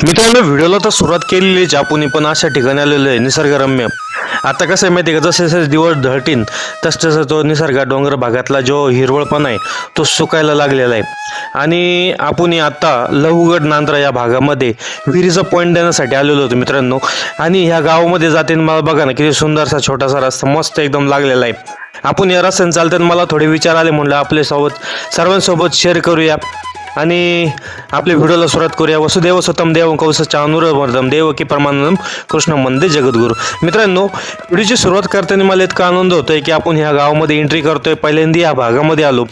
मित्रांनो, व्हिडिओला तर सुरुवात केलेलीच आपण, पण अशा ठिकाणी आलेलो आहे निसर्गरम्य. आता कसं आहे माहिती आहे का, जसे जसे दिवस ढळतील तसं तो निसर्ग डोंगर भागातला जो हिरवळपणा आहे तो सुकायला लागलेला आहे. आणि आपण आता लहुगड नांद्रा या भागामध्ये विहिरीचा पॉईंट देण्यासाठी आलेलो होतो मित्रांनो. आणि ह्या गावामध्ये जाते मला बघा ना, किती सुंदरसा छोटासा रस्ता मस्त एकदम लागलेला आहे. आपण या रस्त्याने चालताना मला थोडे विचार आले, म्हणलं आपल्यासोबत सर्वांसोबत शेअर करूया आणि आपल्या व्हिडिओला सुरुवात करूया. वसुदेव सुतम देव कौसच्या अनुरवर्धम देव की परमानंदम कृष्ण मंदे जगद्गुरु. मित्रांनो, व्हिडिओची सुरुवात करताना मला इतका आनंद होतोय की आपण ह्या गावामध्ये एंट्री करतोय. पहिल्यांदा या भागामध्ये आलो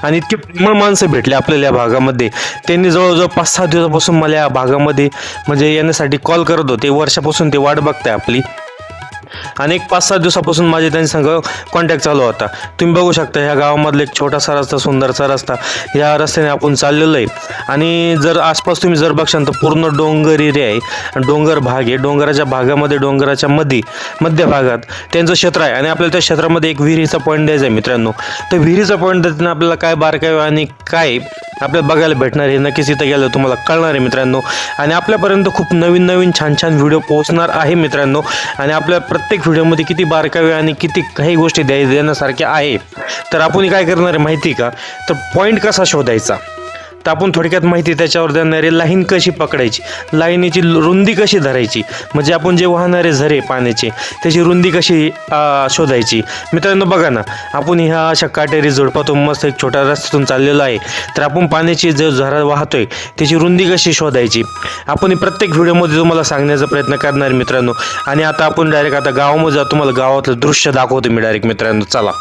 आणि इतके प्रेमळ माणसं भेटले आपल्याला या भागामध्ये. त्यांनी जवळजवळ 5-6 दिवसापासून मला या भागामध्ये म्हणजे येण्यासाठी कॉल करत होते. वर्षापासून ते वाट बघताय आपली आणि एक 5-7 दिवसापासून माझे त्यांच्या संग कॉन्टॅक्ट चालू होता. तुम्ही बघू शकता ह्या गावामधला एक छोटासा रस्ता, सुंदरसा रस्ता, या रस्त्याने आपण चाललेलो आहे. आणि जर आसपास तुम्ही जर बघशाल तर पूर्ण डोंगर एरिया आहे आणि डोंगर भाग आहे. डोंगराच्या भागामध्ये डोंगराच्या मध्य भागात त्यांचं क्षेत्र आहे आणि आपल्याला त्या क्षेत्रामध्ये एक विहिरीचा पॉईंट द्यायचा आहे मित्रांनो. तर विहिरीचा पॉईंट देताना आपल्याला काय बारकावे आणि काय आपल्याला बघायला भेटणार आहे नक्कीच इथं गेलं तुम्हाला कळणार आहे मित्रांनो. आणि आपल्यापर्यंत खूप नवीन नवीन छान छान व्हिडिओ पोहोचणार आहे मित्रांनो. आणि आपल्या प्रत्येक व्हिडिओमध्ये किती बारकावे आणि किती काही गोष्टी देण्यासारख्या आहे. तर आपण काय करणार आहे माहिती का, तर पॉईंट कसा शोधायचा तर आपण थोडक्यात माहिती त्याच्यावर देणारे, लाईन कशी पकडायची, लाईनीची रुंदी कशी धरायची, म्हणजे आपण जे वाहणारे झरे पाण्याचे त्याची रुंदी कशी शोधायची. मित्रांनो बघा ना, आपण ह्या अशा काटेरी झुडपातून मस्त एक छोट्या रस्त्यातून चाललेलो आहे. तर आपण पाण्याची जो झरा वाहतोय त्याची रुंदी कशी शोधायची आपण प्रत्येक व्हिडिओमध्ये तुम्हाला सांगण्याचा प्रयत्न करणार आहे मित्रांनो. आणि आता आपण डायरेक्ट आता गावामध्ये जातो, तुम्हाला गावातलं दृश्य दाखवतो मी डायरेक्ट मित्रांनो. चला.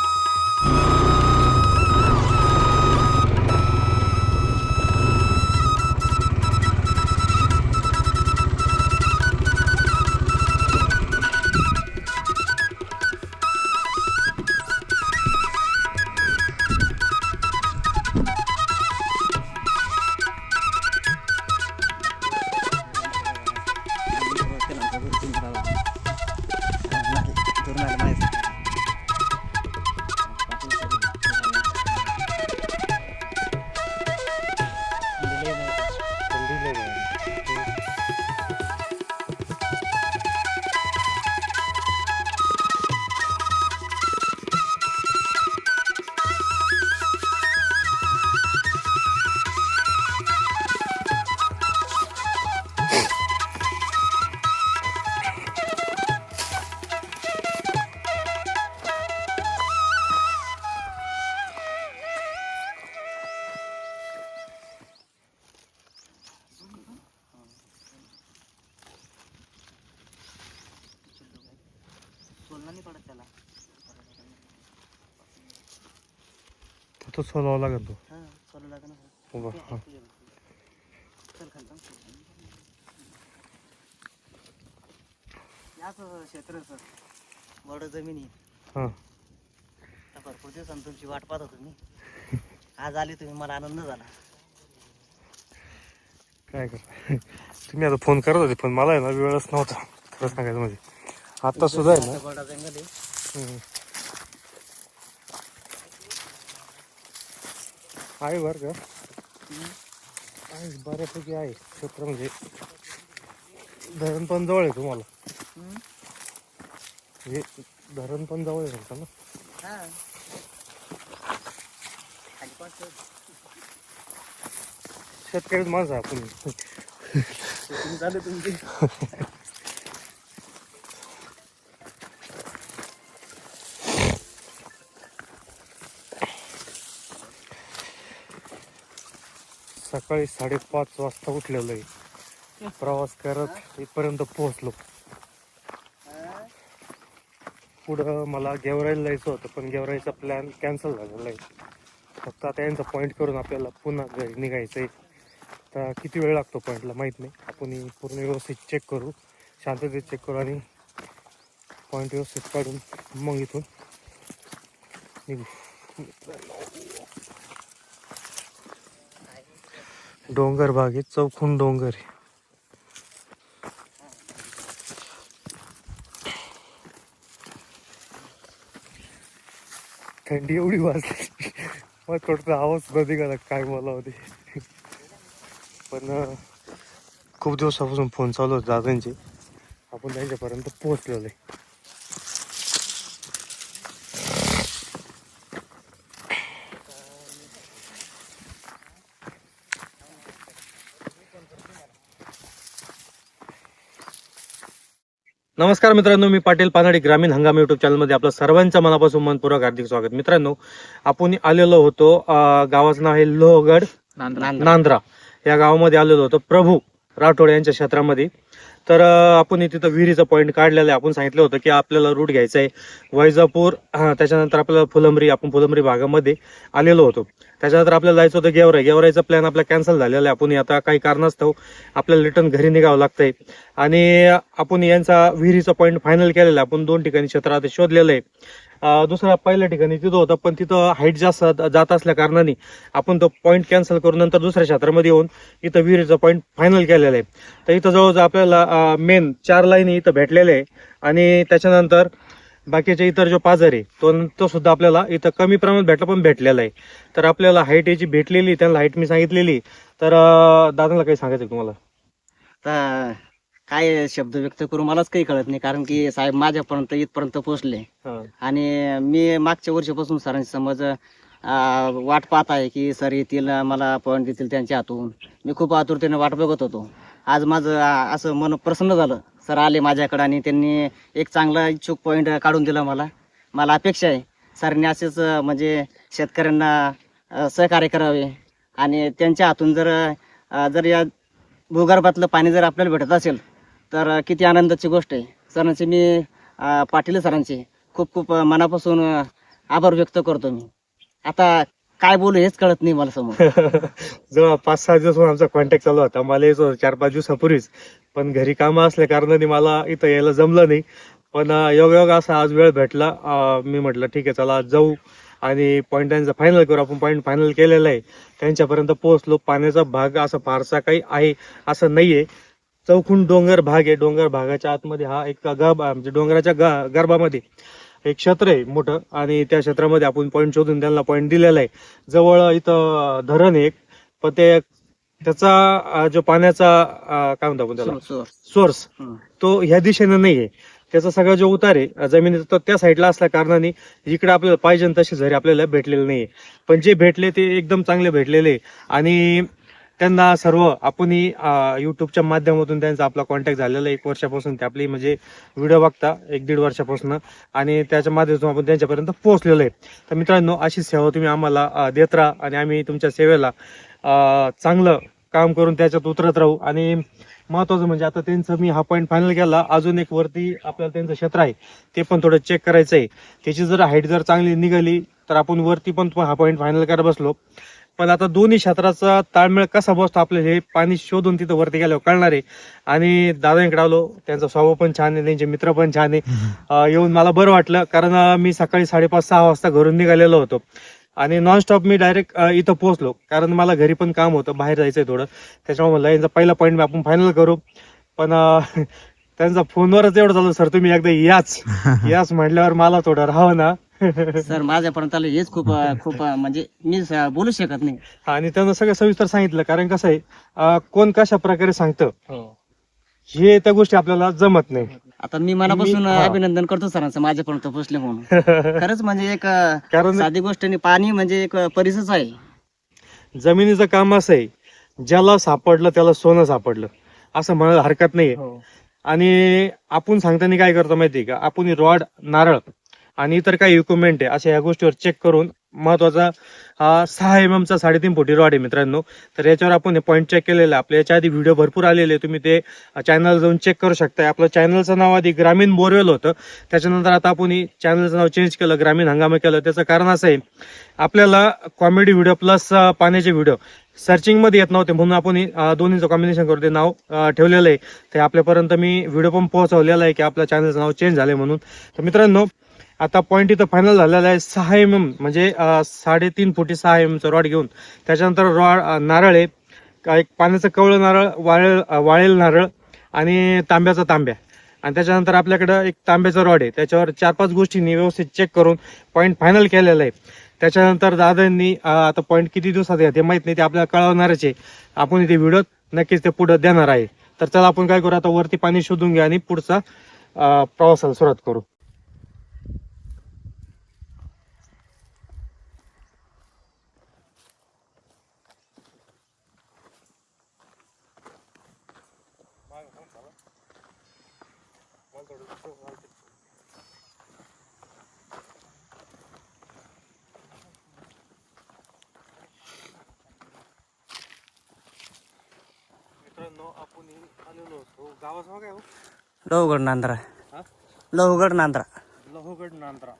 तो सोलावा लागेल तो. क्षेत्र सर मोठं जमिनी हां, भरपूर दिवसांनी तुमची वाट पाहत होतो मी. आज आली तुम्ही, मला आनंद झाला. काय कर तुम्ही आता फोन करत होते पण मला आहे ना वेळच नव्हता खरं सांगायचं म्हणजे. आता सुद्धा आहे ना बडा जंगल आहे. आहे बरं का, आहे बऱ्यापैकी आहे क्षेत्र. म्हणजे धरण पण जवळ आहे तुम्हाला, म्हणजे धरण पण जवळ आहे म्हणता ना. शेतकरीच माणसं आपण. तुम्ही झाले तुमची. सकाळी 5:30 वाजता उठलेलो आहे, प्रवास करत इथपर्यंत पोहोचलो. पुढं मला गेवराईला जायचं होतं पण गेवराईचा प्लॅन कॅन्सल झालेला आहे. फक्त आता यांचा पॉईंट करून आपल्याला पुन्हा घरी निघायचं आहे. तर किती वेळ लागतो पॉईंटला माहीत नाही. आपण पूर्ण व्यवस्थित चेक करू, शांततेत चेक करू आणि पॉईंट व्यवस्थित काढून मग इथून निघू. डोंगर भाग आहे, चौखून डोंगर आहे. थंडी एवढी वाजली मग थोडंसं आवाज बंद करा काय मला होते. पण खूप दिवसापासून फोन चालू होते दादांचे, आपण त्यांच्यापर्यंत पोहोचलेलो आहे. नमस्कार मित्रांनो, मी पाटील पानाडी ग्रामीण हंगाम युट्यूब चॅनलमध्ये आपलं सर्वांचं मनापासून मनपूर्वक हार्दिक स्वागत. मित्रांनो, आपण आलेलो होतो गावाचं नाव आहे लोहगड नांद्रा या गावामध्ये आलेलो होतो प्रभू राठोड यांच्या क्षेत्रामध्ये. तर आपण तिथं विहिरीचा पॉईंट काढलेला आहे. आपण सांगितलं होतं की आपल्याला रूट घ्यायचा आहे वैजापूर, त्याच्यानंतर आपल्याला फुलंब्री, आपण फुलंब्री भागामध्ये आलेलो होतो. त्याच्यानंतर आपल्याला जायचं होतं गेवराईचा प्लॅन आपला कॅन्सल झालेला आहे. आपण आता काही कारणास्तव आपल्याला रिटर्न घरी निघावं लागतंय आणि आपण यांचा विहिरीचा पॉईंट फायनल केलेला आहे. आपण 2 ठिकाणी क्षेत्र आता शोधलेलं आहे. दुसऱ्या पहिल्या ठिकाणी तिथं होतं, पण तिथं हाईट जास्त जात असल्या कारणाने आपण तो पॉईंट कॅन्सल करून नंतर दुसऱ्या क्षेत्रामध्ये येऊन इथं विहिरीचा पॉईंट फायनल केलेला आहे. तर इथं जवळजवळ आपल्याला मेन 4 लाईनी इथं भेटलेले आहे आणि त्याच्यानंतर बाकीचे इतर जो पाझर आहे तो सुद्धा आपल्याला इथं कमी प्रमाणात भेटला पण भेटलेला आहे. तर आपल्याला हाईट याची भेटलेली, त्यांना हाईट मी सांगितलेली. तर दादाला काही सांगायचं तुम्हाला? तर काय शब्द व्यक्त करू मलाच काही कळत नाही, कारण की साहेब माझ्यापर्यंत इथपर्यंत पोहोचले आणि मी मागच्या वर्षीपासून सरांची समज वाट पाहत आहे की सर येतील, मला पॉईंट देतील त्यांच्या हातून. मी खूप आतुरतेने वाट बघत होतो. आज माझं असं मन प्रसन्न झालं, सर आले माझ्याकडे आणि त्यांनी एक चांगला इच्छुक पॉईंट काढून दिला मला अपेक्षा आहे सरांनी असेच म्हणजे शेतकऱ्यांना सहकार्य करावे आणि त्यांच्या हातून जर या भूगर्भातलं पाणी जर आपल्याला भेटत असेल तर किती आनंदाची गोष्ट आहे. सरांचे मी पाटील सरांचे खूप खूप मनापासून आभार व्यक्त करतो. मी आता काय बोलू हेच कळत नाही मला समोर. जवळ 5-6 दिवस आमचा कॉन्टॅक्ट चालू होता. मला यायचं 4-5 दिवसापूर्वीच, पण घरी कामं असल्या कारणाने मला इथं यायला जमलं नाही. पण योग असा आज वेळ भेटला. मी म्हटलं ठीक आहे, चला आज जाऊ आणि पॉईंट त्यांचा फायनल करू. आपण पॉईंट फायनल केलेला आहे, त्यांच्यापर्यंत पोहोचलो. पाण्याचा भाग असा फारसा काही आहे असं नाहीये. चौखून डोंगर भाग आहे. डोंगर भागाच्या आतमध्ये हा एक म्हणजे डोंगराच्या गर्भामध्ये एक क्षेत्र आहे मोठं आणि त्या क्षेत्रामध्ये आपण पॉईंट शोधून त्यांना पॉईंट दिलेला आहे. जवळ इथं धरण आहे, पण त्याचा जो पाण्याचा काय म्हणतो आपण त्याला सोर्स, तो ह्या दिशेने नाहीये. त्याचा सगळा जो उतार आहे जमिनीचा तो त्या साईडला असल्या कारणाने इकडे आपल्याला पाहिजे तसे झरे आपल्याला भेटलेले नाहीये. पण जे भेटले ते एकदम चांगले भेटलेले आणि त्यांना सर्व आपण युट्यूबच्या माध्यमातून त्यांचा आपला कॉन्टॅक्ट झालेला आहे. 1 वर्षापासून ते आपली म्हणजे व्हिडिओ बघता, 1-1.5 वर्षापासून, आणि त्याच्या माध्यमातून आपण त्यांच्यापर्यंत पोहोचलेलो आहे. तर मित्रांनो, अशी सेवा तुम्ही आम्हाला देत राहा आणि आम्ही तुमच्या सेवेला चांगलं काम करून त्याच्यात उतरत राहू. आणि महत्वाचं म्हणजे आता त्यांचं मी हा पॉईंट फायनल केला. अजून एक वरती आपल्याला त्यांचं क्षेत्र आहे ते पण थोडं चेक करायचं आहे. त्याची जर हाईट जर चांगली निघाली तर आपण वरती पण हा पॉईंट फायनल करायला बसलो. पण आता दोन्ही क्षेत्राचा ताळमेळ कसा बसतो आपल्याला हे पाणी शोधून तिथं वरती गेल्यावर कळणार आहे. आणि दादांकडे आलो, त्यांचा स्वभाव पण छान आहे, त्यांचे मित्र पण छान आहे. येऊन मला बरं वाटलं, कारण मी सकाळी 5:30-6 वाजता घरून निघालेलो होतो आणि नॉनस्टॉप मी डायरेक्ट इथं पोहोचलो, कारण मला घरी पण काम होतं, बाहेर जायचंय थोडं. त्याच्यामुळे म्हणलं यांचा पहिला पॉईंट आपण फायनल करू. पण त्यांचा फोनवरच एवढं झालं, सर तुम्ही एकदा याच म्हटल्यावर मला थोडं राहावं ना. सर माझ्यापर्यंत आलं हेच खूप खूप म्हणजे मी बोलू शकत नाही. आणि त्यांना सगळं सविस्तर सांगितलं, कारण कसं आहे कोण कशा प्रकारे सांगतं हे त्या गोष्टी आपल्याला जमत नाही. आता मी मनापासून अभिनंदन करतो सरांचं माझ्यापर्यंत पोहोचले म्हणून. खरंच म्हणजे एक साधी गोष्ट नाही, पाणी म्हणजे एक परिसरच आहे. जमिनीचं काम असं आहे, ज्याला सापडलं त्याला सोनं सापडलं असं म्हणायला हरकत नाहीये. आणि आपण सांगताना काय करतो माहितीये का, आपण रॉड, नारळ आणि इतर काही इक्विपमेंट आहे अशा ह्या गोष्टीवर चेक करून, महत्वाचा हा 6 mm चा 3.5 फुटी रॉड आहे मित्रांनो. तर याच्यावर आपण पॉईंट चेक केलेला. आपल्या याच्या आधी व्हिडिओ भरपूर आलेले, तुम्ही ते चॅनल जाऊन चेक करू शकता. आपलं चॅनलचं नाव आधी ग्रामीण बोरवेल होतं, त्याच्यानंतर आता आपण चॅनलचं नाव चेंज केलं, ग्रामीण हंगामा केलं. त्याचं कारण असं आहे, आपल्याला कॉमेडी व्हिडिओ प्लस पाण्याचे व्हिडिओ सर्चिंग मध्ये येत नव्हते, म्हणून आपण दोन्हीचं कॉम्बिनेशन करून ते नाव ठेवलेलं आहे. ते आपल्यापर्यंत मी व्हिडिओ पण पोहोचवलेला आहे की आपल्या चॅनलचं नाव चेंज झालंय म्हणून. तर मित्रांनो, आता पॉईंट इथं फायनल झालेला आहे. 6 mm म्हणजे 3.5 फुटी 6 mm चा रॉड घेऊन, त्याच्यानंतर नारळ आहे, एक पाण्याचं कवळं नारळ, वाळेल नारळ आणि तांब्याचा तांब्या, आणि त्याच्यानंतर आपल्याकडं एक तांब्याचा रॉड आहे. त्याच्यावर 4-5 गोष्टींनी व्यवस्थित चेक करून पॉईंट फायनल केलेला आहे. त्याच्यानंतर दादांनी आता पॉईंट किती दिवसात आहे ते माहित नाही, ते आपल्याला कळवणारच आहे. आपण ते व्हिडिओ नक्कीच ते पुढे देणार आहे. तर चला आपण काय करू, आता वरती पाणी शोधून घ्या आणि पुढचा प्रवासाला सुरुवात करू. मित्रांनो, आपण आलेलो होतो गावाचं नाव काय हो? लहुगड नांद्रा. हा? लहुगड नांद्रा. लहुगड नांद्रा.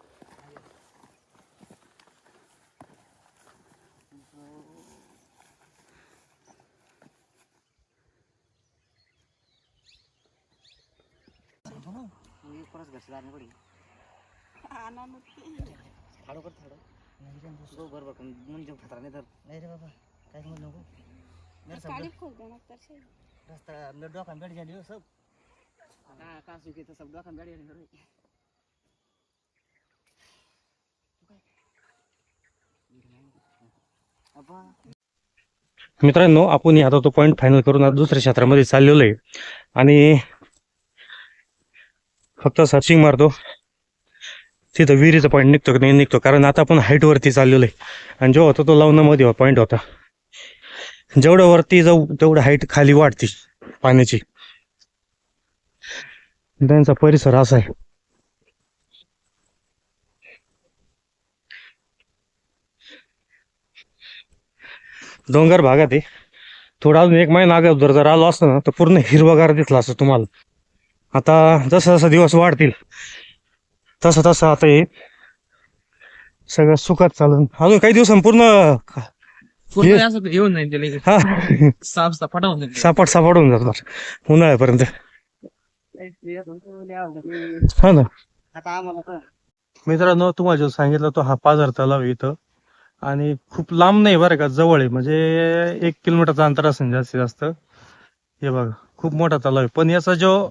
मित्रांनो, आपण आता तो पॉइंट फायनल करून आता दुसऱ्या क्षेत्रामध्ये चाललेलो आहे आणि फक्त सर्चिंग मारतो तिथं विहिरीचा पॉईंट निघतो की नाही निघतो, कारण आता आपण हाईट वरती चाललेलो आहे आणि जो होता तो लावण्यामध्ये पॉईंट होता. जेवढं वरती जाऊ तेवढं हाईट खाली वाढते पाण्याची. त्यांचा परिसर असा आहे. डोंगर भागात आहे. थोडा अजून 1 महिना अगोदर जर आलो असतं ना तर पूर्ण हिरवगार दिसला असं तुम्हाला. आता जसं जसं दिवस वाढतील तसं तसं आता हे सगळं सुखात चालून अजून काही दिवसांनी पूर्ण येऊन जाईल त्याला हा साफ सपाट होऊन जाईल. सापट सापट होऊन जातात उन्हाळ्यापर्यंत. हा ना आता आम्हाला मित्रांनो, तुम्हाला जो सांगितलं तो हा पाझर तलाव आहे इथं आणि खूप लांब नाही बरं का, जवळ आहे. म्हणजे 1 किलोमीटरचं अंतर असेल जास्तीत जास्त. हे बघा खूप मोठा तलाव आहे, पण याचा जो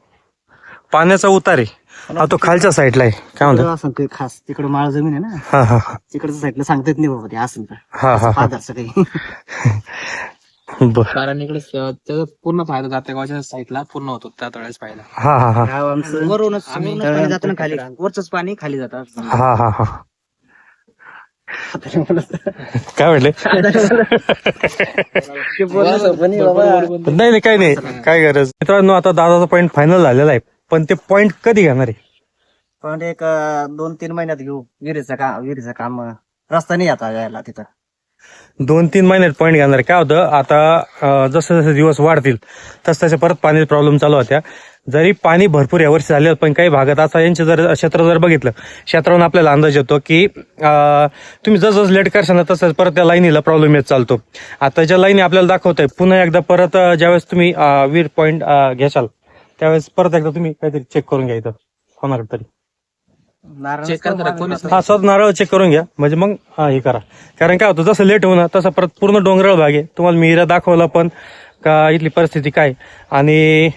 पाण्याचा उतार आहे हा तो खालच्या साईडला आहे. काय म्हणतो? असं काही खास तिकडे माळ जमीन आहे ना, हा हा हा तिकडच्या साईडला सांगता येत नाही बाबा ते असं हा हा हा फादरचं काही. बर कारण इकडे त्याचा पूर्ण फायदा जाते गावच्या साईडला पूर्ण होतो त्या तळ्याच फायदा. हा हा हा गाव आमचं वरूनच पाणी जातं ना खाली, वरच पाणी खाली जातं. हा हा हा काय म्हटले? नाही काही नाही, काय गरज. मित्रांनो, आता दादाचा पॉईंट फायनल झालेला आहे, पण ते पॉईंट कधी घेणार आहे? पण एक 2-3 महिन्यात घेऊ. विहिरीचं काम रस्ता नाही आता यायला तिथं. 2-3 महिन्यात पॉईंट घेणार आहे. काय होतं आता जसं जसे दिवस वाढतील तस तसे परत पाणी प्रॉब्लेम चालू होत्या. जरी पाणी भरपूर यावर्षी झाले पण काही भागात आता यांचे जर क्षेत्र जर बघितलं, क्षेत्रावरून आपल्याला अंदाज येतो की तुम्ही जसं लेट करशाल ना तसंच परत त्या लाईनीला प्रॉब्लेम येत चालतो. आता ज्या लाईनी आपल्याला दाखवत आहे, पुन्हा एकदा परत ज्यावेळेस तुम्ही विहीर पॉईंट घ्याल त्यावेळेस परत एकदा तुम्ही काहीतरी चेक करून घ्या इथं कोणाकडे तरी. चेक करताना कोणीच हा सद नारळ चेक करून घ्या, म्हणजे मग हे करा. कारण काय होतं, जसं लेट होणार तसं परत पूर्ण डोंगराळ भाग आहे. तुम्हाला मी हिरा दाखवला पण का इथली परिस्थिती काय, आणि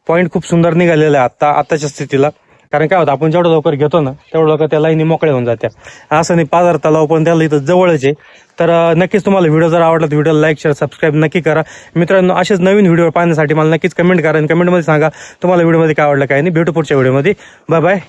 पॉईंट खूप सुंदर निघालेला आहे आताच्या स्थितीला. कारण काय होतं, आपण जेवढं लवकर घेतो ना तेवढं लवकर त्या लाईनी मोकळ्या होऊन जात्या. असं नाही पाझर तलाव पण त्याला इथं जवळच आहे. तर नक्कीच तुम्हाला व्हिडिओ जर आवडला तर व्हिडिओला लाईक शेअर सबस्क्राईब नक्की करा. मित्रांनो, असेच नवीन व्हिडिओ पाहण्यासाठी मला नक्कीच कमेंट करा आणि कमेंटमध्ये सांगा तुम्हाला व्हिडिओमध्ये काय आवडलं काय नाही. भेटू पुढच्या व्हिडिओमध्ये. Bye bye.